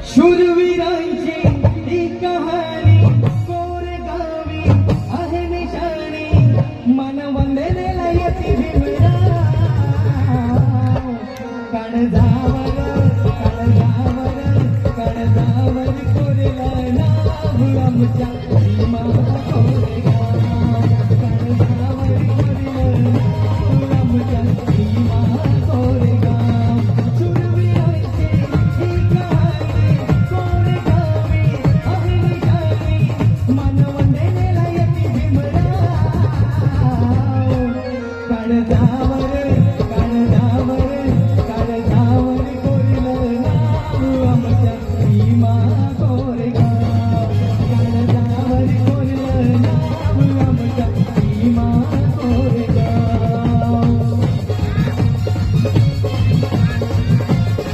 शूरवीरांची ही कहाणी कोरेगावी आहे निशाणी मन वंदनेला येते भीमराव कणजावर कोरेला नाव आमच्या